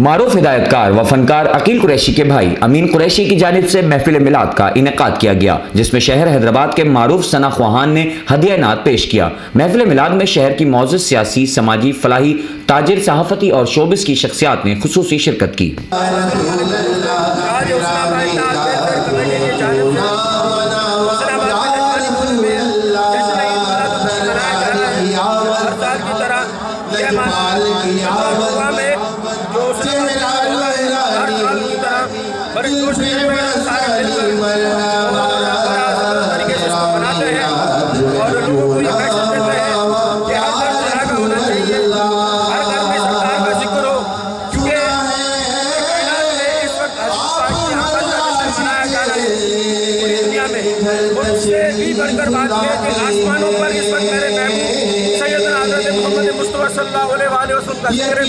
معروف ہدایت کار و فنکار عقیل قریشی کے بھائی امین قریشی کی جانب سے محفل میلاد کا انعقاد کیا گیا، جس میں شہر حیدرآباد کے معروف ثنا خواہان نے ہدیہ نعت پیش کیا۔ محفل میلاد میں شہر کی معزز سیاسی، سماجی، فلاحی، تاجر، صحافتی اور شوبز کی شخصیات نے خصوصی شرکت کی۔ آسمانوں پر اس وقت میرے محبوب سیدنا حضرت محمد مصطفیٰ صلی اللہ علیہ وسلم کا ذکر